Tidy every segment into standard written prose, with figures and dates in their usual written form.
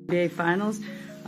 WNBA Finals.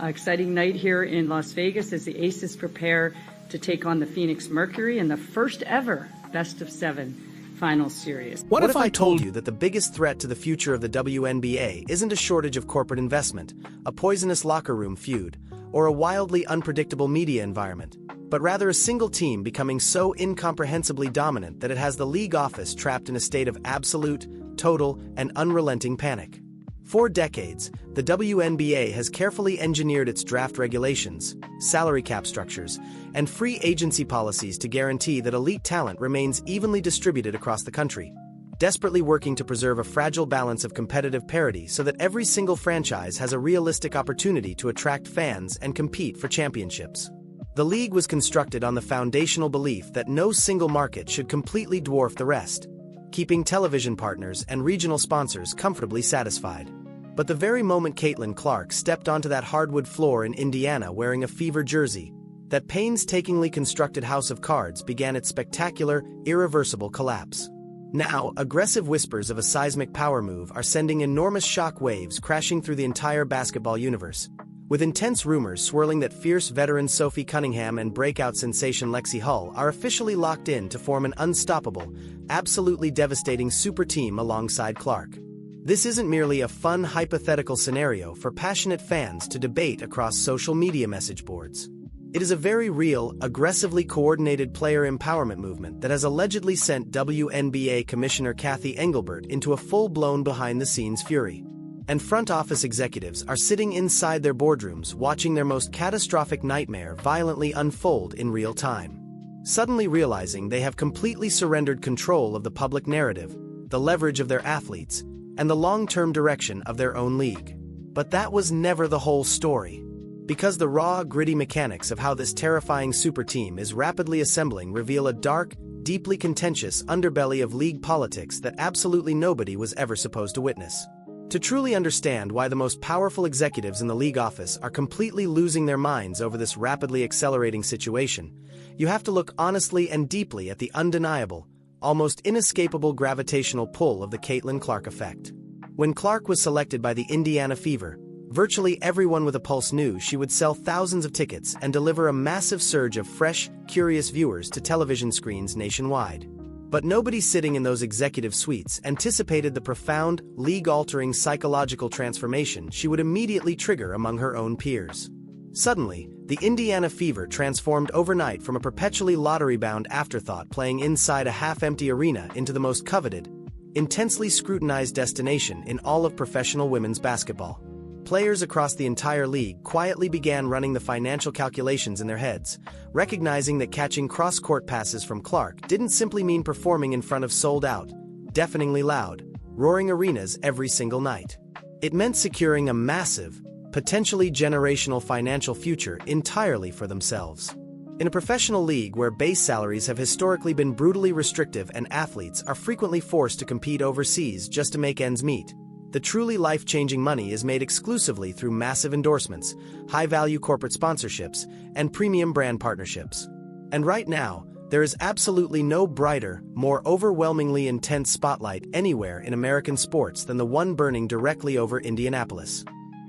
Exciting night here in Las Vegas as the Aces prepare to take on the Phoenix Mercury in the first ever best-of-7 Finals series. What if I told you that the biggest threat to the future of the WNBA isn't a shortage of corporate investment, a poisonous locker room feud, or a wildly unpredictable media environment, but rather a single team becoming so incomprehensibly dominant that it has the league office trapped in a state of absolute, total, and unrelenting panic? For decades, the WNBA has carefully engineered its draft regulations, salary cap structures, and free agency policies to guarantee that elite talent remains evenly distributed across the country, desperately working to preserve a fragile balance of competitive parity so that every single franchise has a realistic opportunity to attract fans and compete for championships. The league was constructed on the foundational belief that no single market should completely dwarf the rest, keeping television partners and regional sponsors comfortably satisfied. But the very moment Caitlin Clark stepped onto that hardwood floor in Indiana wearing a Fever jersey, that painstakingly constructed house of cards began its spectacular, irreversible collapse. Now, aggressive whispers of a seismic power move are sending enormous shock waves crashing through the entire basketball universe, with intense rumors swirling that fierce veteran Sophie Cunningham and breakout sensation Lexie Hull are officially locked in to form an unstoppable, absolutely devastating super team alongside Clark. This isn't merely a fun hypothetical scenario for passionate fans to debate across social media message boards. It is a very real, aggressively coordinated player empowerment movement that has allegedly sent WNBA Commissioner Kathy Engelbert into a full-blown behind-the-scenes fury. And front office executives are sitting inside their boardrooms watching their most catastrophic nightmare violently unfold in real time, suddenly realizing they have completely surrendered control of the public narrative, the leverage of their athletes, and the long-term direction of their own league. But that was never the whole story. Because the raw, gritty mechanics of how this terrifying super team is rapidly assembling reveal a dark, deeply contentious underbelly of league politics that absolutely nobody was ever supposed to witness. To truly understand why the most powerful executives in the league office are completely losing their minds over this rapidly accelerating situation, you have to look honestly and deeply at the undeniable, almost inescapable gravitational pull of the Caitlin Clark effect. When Clark was selected by the Indiana Fever, virtually everyone with a pulse knew she would sell thousands of tickets and deliver a massive surge of fresh, curious viewers to television screens nationwide. But nobody sitting in those executive suites anticipated the profound, league-altering psychological transformation she would immediately trigger among her own peers. Suddenly, the Indiana Fever transformed overnight from a perpetually lottery-bound afterthought playing inside a half-empty arena into the most coveted, intensely scrutinized destination in all of professional women's basketball. Players across the entire league quietly began running the financial calculations in their heads, recognizing that catching cross-court passes from Clark didn't simply mean performing in front of sold-out, deafeningly loud, roaring arenas every single night. It meant securing a massive, potentially generational financial future entirely for themselves. In a professional league where base salaries have historically been brutally restrictive and athletes are frequently forced to compete overseas just to make ends meet, the truly life-changing money is made exclusively through massive endorsements, high-value corporate sponsorships, and premium brand partnerships. And right now, there is absolutely no brighter, more overwhelmingly intense spotlight anywhere in American sports than the one burning directly over Indianapolis.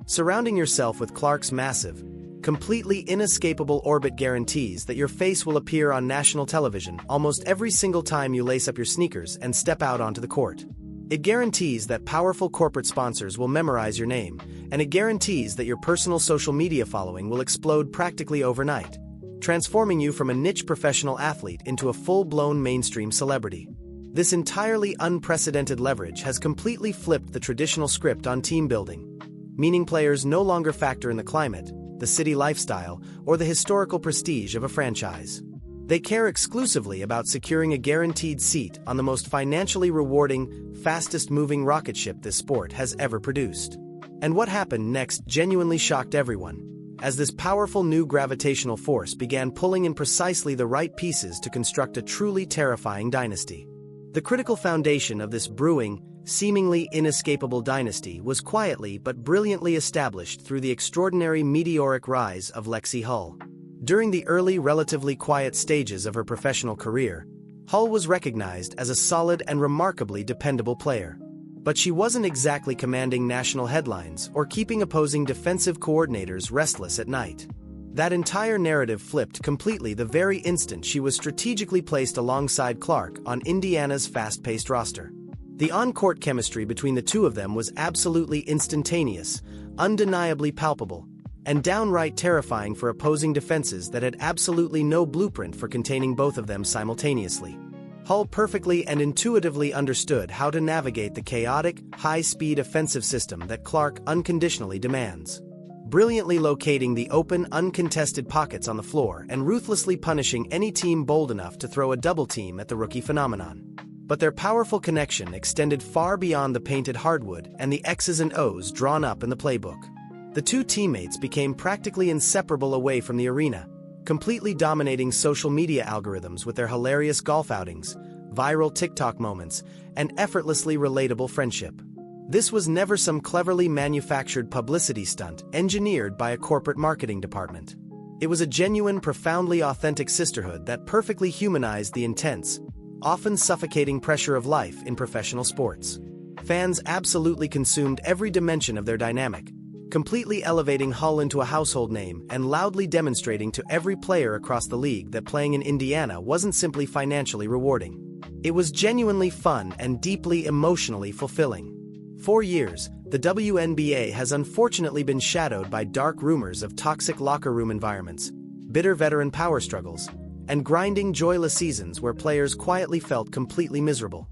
Surrounding yourself with Clark's massive, completely inescapable orbit guarantees that your face will appear on national television almost every single time you lace up your sneakers and step out onto the court. It guarantees that powerful corporate sponsors will memorize your name, and it guarantees that your personal social media following will explode practically overnight, transforming you from a niche professional athlete into a full-blown mainstream celebrity. This entirely unprecedented leverage has completely flipped the traditional script on team building, meaning players no longer factor in the climate, the city lifestyle, or the historical prestige of a franchise. They care exclusively about securing a guaranteed seat on the most financially rewarding, fastest-moving rocket ship this sport has ever produced. And what happened next genuinely shocked everyone, as this powerful new gravitational force began pulling in precisely the right pieces to construct a truly terrifying dynasty. The critical foundation of this brewing, seemingly inescapable dynasty was quietly but brilliantly established through the extraordinary meteoric rise of Lexie Hull. During the early, relatively quiet stages of her professional career, Hull was recognized as a solid and remarkably dependable player. But she wasn't exactly commanding national headlines or keeping opposing defensive coordinators restless at night. That entire narrative flipped completely the very instant she was strategically placed alongside Clark on Indiana's fast-paced roster. The on-court chemistry between the two of them was absolutely instantaneous, undeniably palpable, and downright terrifying for opposing defenses that had absolutely no blueprint for containing both of them simultaneously. Hull perfectly and intuitively understood how to navigate the chaotic, high-speed offensive system that Clark unconditionally demands, brilliantly locating the open, uncontested pockets on the floor and ruthlessly punishing any team bold enough to throw a double team at the rookie phenomenon. But their powerful connection extended far beyond the painted hardwood and the X's and O's drawn up in the playbook. The two teammates became practically inseparable away from the arena, completely dominating social media algorithms with their hilarious golf outings, viral TikTok moments, and effortlessly relatable friendship. This was never some cleverly manufactured publicity stunt engineered by a corporate marketing department. It was a genuine, profoundly authentic sisterhood that perfectly humanized the intense, often suffocating pressure of life in professional sports. Fans absolutely consumed every dimension of their dynamic, completely elevating Hull into a household name and loudly demonstrating to every player across the league that playing in Indiana wasn't simply financially rewarding. It was genuinely fun and deeply emotionally fulfilling. For years, the WNBA has unfortunately been shadowed by dark rumors of toxic locker room environments, bitter veteran power struggles, and grinding, joyless seasons where players quietly felt completely miserable.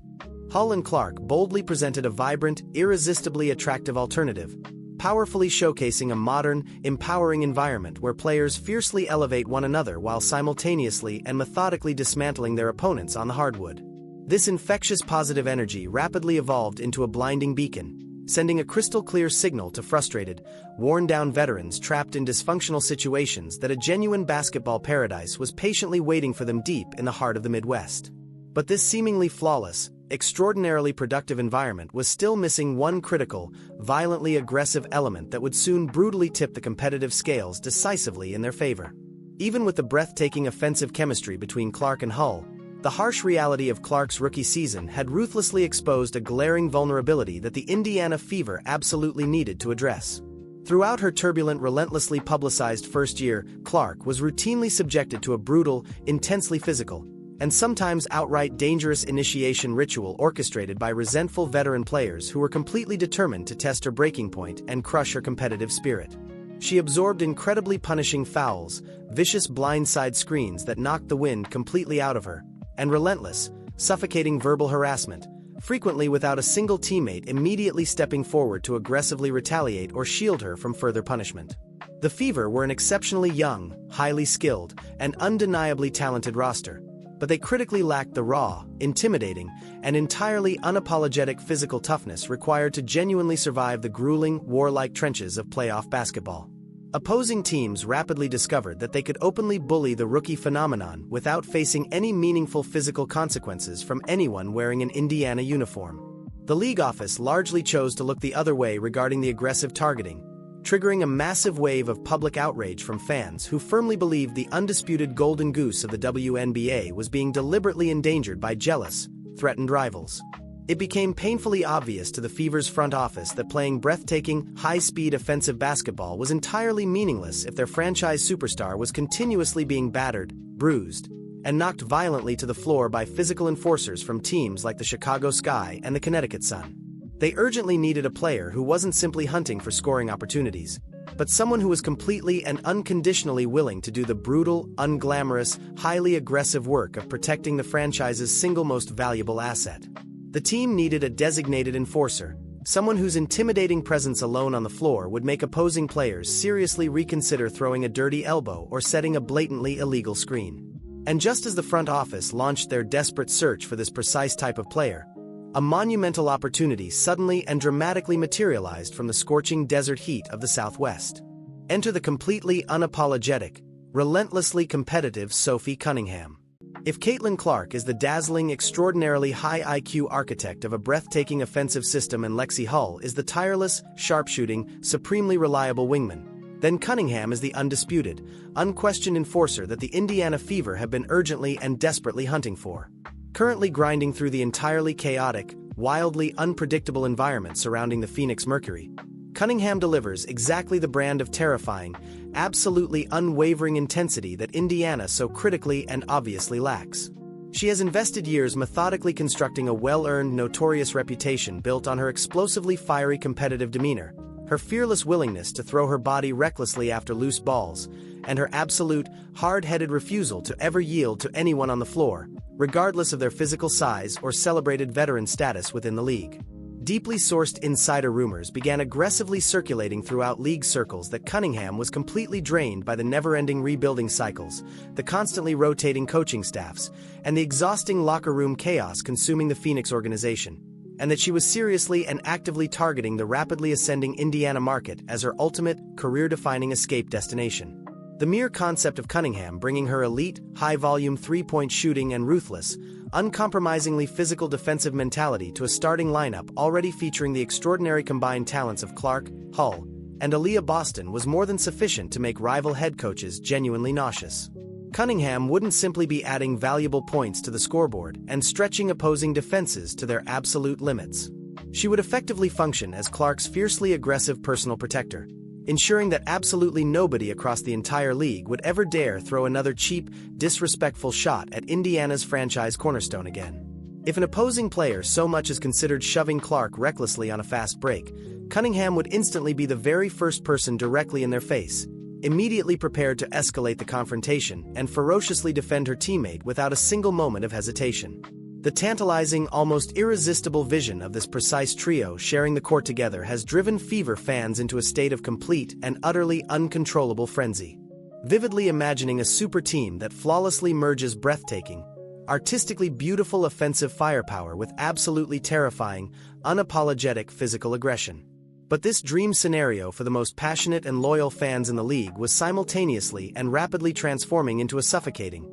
Hull and Clark boldly presented a vibrant, irresistibly attractive alternative, powerfully showcasing a modern, empowering environment where players fiercely elevate one another while simultaneously and methodically dismantling their opponents on the hardwood. This infectious positive energy rapidly evolved into a blinding beacon, sending a crystal-clear signal to frustrated, worn-down veterans trapped in dysfunctional situations that a genuine basketball paradise was patiently waiting for them deep in the heart of the Midwest. But this seemingly flawless, extraordinarily productive environment was still missing one critical, violently aggressive element that would soon brutally tip the competitive scales decisively in their favor. Even with the breathtaking offensive chemistry between Clark and Hull, the harsh reality of Clark's rookie season had ruthlessly exposed a glaring vulnerability that the Indiana Fever absolutely needed to address. Throughout her turbulent, relentlessly publicized first year, Clark was routinely subjected to a brutal, intensely physical, and sometimes outright dangerous initiation ritual orchestrated by resentful veteran players who were completely determined to test her breaking point and crush her competitive spirit. She absorbed incredibly punishing fouls, vicious blindside screens that knocked the wind completely out of her, and relentless, suffocating verbal harassment, frequently without a single teammate immediately stepping forward to aggressively retaliate or shield her from further punishment. The Fever were an exceptionally young, highly skilled, and undeniably talented roster, but they critically lacked the raw, intimidating, and entirely unapologetic physical toughness required to genuinely survive the grueling, warlike trenches of playoff basketball. Opposing teams rapidly discovered that they could openly bully the rookie phenomenon without facing any meaningful physical consequences from anyone wearing an Indiana uniform. The league office largely chose to look the other way regarding the aggressive targeting, triggering a massive wave of public outrage from fans who firmly believed the undisputed golden goose of the WNBA was being deliberately endangered by jealous, threatened rivals. It became painfully obvious to the Fever's front office that playing breathtaking, high-speed offensive basketball was entirely meaningless if their franchise superstar was continuously being battered, bruised, and knocked violently to the floor by physical enforcers from teams like the Chicago Sky and the Connecticut Sun. They urgently needed a player who wasn't simply hunting for scoring opportunities, but someone who was completely and unconditionally willing to do the brutal, unglamorous, highly aggressive work of protecting the franchise's single most valuable asset. The team needed a designated enforcer, someone whose intimidating presence alone on the floor would make opposing players seriously reconsider throwing a dirty elbow or setting a blatantly illegal screen. And just as the front office launched their desperate search for this precise type of player, a monumental opportunity suddenly and dramatically materialized from the scorching desert heat of the Southwest. Enter the completely unapologetic, relentlessly competitive Sophie Cunningham. If Caitlin Clark is the dazzling, extraordinarily high IQ architect of a breathtaking offensive system and Lexie Hull is the tireless, sharpshooting, supremely reliable wingman, then Cunningham is the undisputed, unquestioned enforcer that the Indiana Fever have been urgently and desperately hunting for. Currently grinding through the entirely chaotic, wildly unpredictable environment surrounding the Phoenix Mercury, Cunningham delivers exactly the brand of terrifying, absolutely unwavering intensity that Indiana so critically and obviously lacks. She has invested years methodically constructing a well-earned, notorious reputation built on her explosively fiery competitive demeanor, her fearless willingness to throw her body recklessly after loose balls, and her absolute, hard-headed refusal to ever yield to anyone on the floor, regardless of their physical size or celebrated veteran status within the league. Deeply sourced insider rumors began aggressively circulating throughout league circles that Cunningham was completely drained by the never-ending rebuilding cycles, the constantly rotating coaching staffs, and the exhausting locker room chaos consuming the Phoenix organization, and that she was seriously and actively targeting the rapidly ascending Indiana market as her ultimate, career-defining escape destination. The mere concept of Cunningham bringing her elite, high-volume three-point shooting and ruthless, uncompromisingly physical defensive mentality to a starting lineup already featuring the extraordinary combined talents of Clark, Hull, and Aaliyah Boston was more than sufficient to make rival head coaches genuinely nauseous. Cunningham wouldn't simply be adding valuable points to the scoreboard and stretching opposing defenses to their absolute limits. She would effectively function as Clark's fiercely aggressive personal protector, ensuring that absolutely nobody across the entire league would ever dare throw another cheap, disrespectful shot at Indiana's franchise cornerstone again. If an opposing player so much as considered shoving Clark recklessly on a fast break, Cunningham would instantly be the very first person directly in their face, immediately prepared to escalate the confrontation and ferociously defend her teammate without a single moment of hesitation. The tantalizing, almost irresistible vision of this precise trio sharing the court together has driven Fever fans into a state of complete and utterly uncontrollable frenzy. Vividly imagining a super team that flawlessly merges breathtaking, artistically beautiful offensive firepower with absolutely terrifying, unapologetic physical aggression. But this dream scenario for the most passionate and loyal fans in the league was simultaneously and rapidly transforming into a suffocating,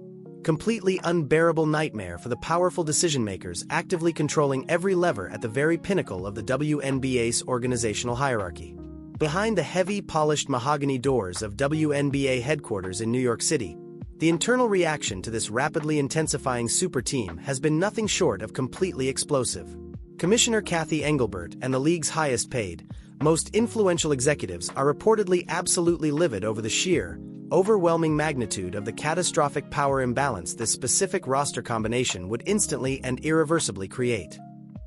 completely unbearable nightmare for the powerful decision-makers actively controlling every lever at the very pinnacle of the WNBA's organizational hierarchy. Behind the heavy, polished mahogany doors of WNBA headquarters in New York City, the internal reaction to this rapidly intensifying super team has been nothing short of completely explosive. Commissioner Kathy Engelbert and the league's highest-paid, most influential executives are reportedly absolutely livid over the sheer, overwhelming magnitude of the catastrophic power imbalance this specific roster combination would instantly and irreversibly create.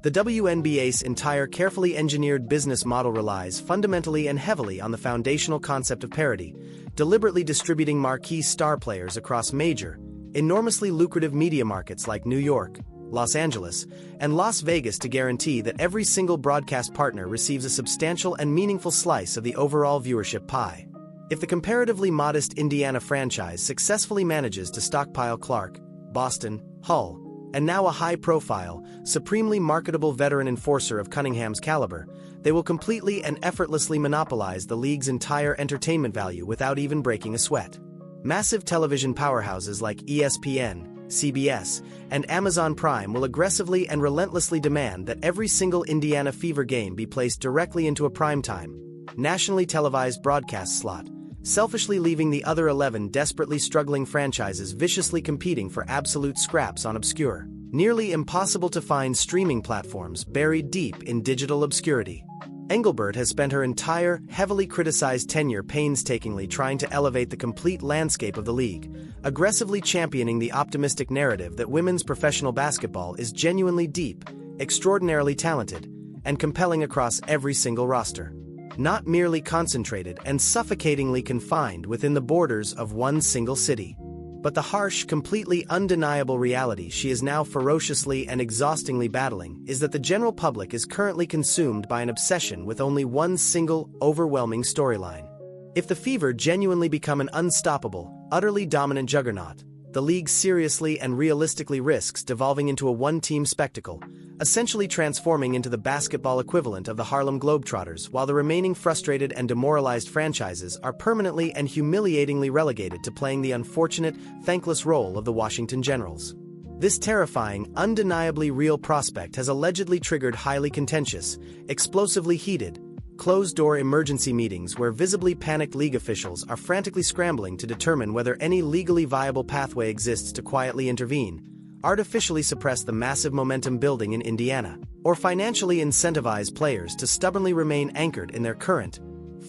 The WNBA's entire carefully engineered business model relies fundamentally and heavily on the foundational concept of parity, deliberately distributing marquee star players across major, enormously lucrative media markets like New York, Los Angeles, and Las Vegas to guarantee that every single broadcast partner receives a substantial and meaningful slice of the overall viewership pie. If the comparatively modest Indiana franchise successfully manages to stockpile Clark, Boston, Hull, and now a high-profile, supremely marketable veteran enforcer of Cunningham's caliber, they will completely and effortlessly monopolize the league's entire entertainment value without even breaking a sweat. Massive television powerhouses like ESPN, CBS, and Amazon Prime will aggressively and relentlessly demand that every single Indiana Fever game be placed directly into a primetime, nationally televised broadcast slot, selfishly leaving the other 11 desperately struggling franchises viciously competing for absolute scraps on obscure, nearly impossible-to-find streaming platforms buried deep in digital obscurity. Engelbert has spent her entire, heavily criticized tenure painstakingly trying to elevate the complete landscape of the league, aggressively championing the optimistic narrative that women's professional basketball is genuinely deep, extraordinarily talented, and compelling across every single roster, not merely concentrated and suffocatingly confined within the borders of one single city. But the harsh, completely undeniable reality she is now ferociously and exhaustingly battling is that the general public is currently consumed by an obsession with only one single, overwhelming storyline. If the Fever genuinely become an unstoppable, utterly dominant juggernaut, the league seriously and realistically risks devolving into a one-team spectacle, essentially transforming into the basketball equivalent of the Harlem Globetrotters, while the remaining frustrated and demoralized franchises are permanently and humiliatingly relegated to playing the unfortunate, thankless role of the Washington Generals. This terrifying, undeniably real prospect has allegedly triggered highly contentious, explosively heated, closed-door emergency meetings where visibly panicked league officials are frantically scrambling to determine whether any legally viable pathway exists to quietly intervene, artificially suppress the massive momentum building in Indiana, or financially incentivize players to stubbornly remain anchored in their current,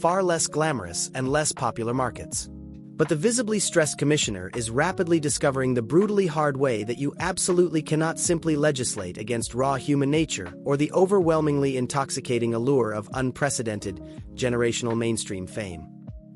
far less glamorous and less popular markets. But the visibly stressed commissioner is rapidly discovering the brutally hard way that you absolutely cannot simply legislate against raw human nature or the overwhelmingly intoxicating allure of unprecedented, generational mainstream fame.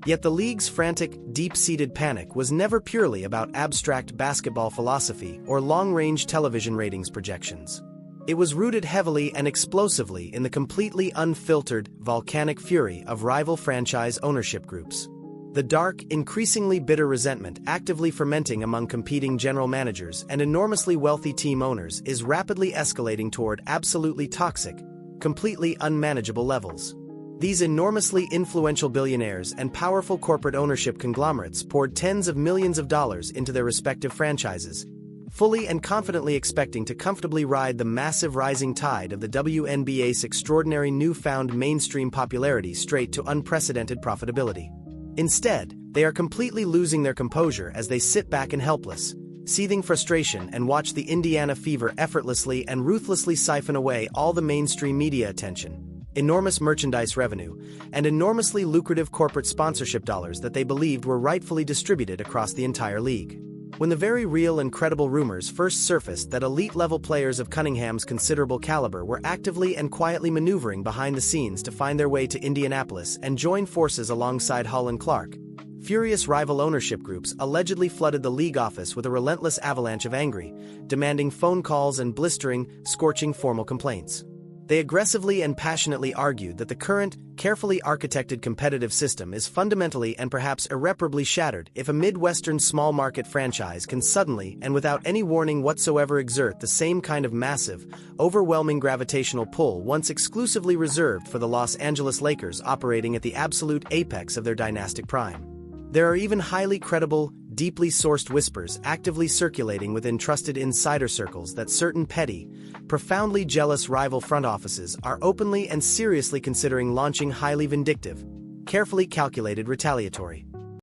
Yet the league's frantic, deep-seated panic was never purely about abstract basketball philosophy or long-range television ratings projections. It was rooted heavily and explosively in the completely unfiltered, volcanic fury of rival franchise ownership groups. The dark, increasingly bitter resentment actively fermenting among competing general managers and enormously wealthy team owners is rapidly escalating toward absolutely toxic, completely unmanageable levels. These enormously influential billionaires and powerful corporate ownership conglomerates poured tens of millions of dollars into their respective franchises, fully and confidently expecting to comfortably ride the massive rising tide of the WNBA's extraordinary newfound mainstream popularity straight to unprecedented profitability. Instead, they are completely losing their composure as they sit back and helpless, seething frustration and watch the Indiana fever effortlessly and ruthlessly siphon away all the mainstream media attention, enormous merchandise revenue, and enormously lucrative corporate sponsorship dollars that they believed were rightfully distributed across the entire league. When the very real and credible rumors first surfaced that elite-level players of Cunningham's considerable caliber were actively and quietly maneuvering behind the scenes to find their way to Indianapolis and join forces alongside Hull and Clark, furious rival ownership groups allegedly flooded the league office with a relentless avalanche of angry, demanding phone calls and blistering, scorching formal complaints. They aggressively and passionately argued that the current, carefully architected competitive system is fundamentally and perhaps irreparably shattered if a Midwestern small-market franchise can suddenly and without any warning whatsoever exert the same kind of massive, overwhelming gravitational pull once exclusively reserved for the Los Angeles Lakers operating at the absolute apex of their dynastic prime. There are even highly credible, deeply sourced whispers actively circulating within trusted insider circles that certain petty, profoundly jealous rival front offices are openly and seriously considering launching highly vindictive, carefully calculated retaliatory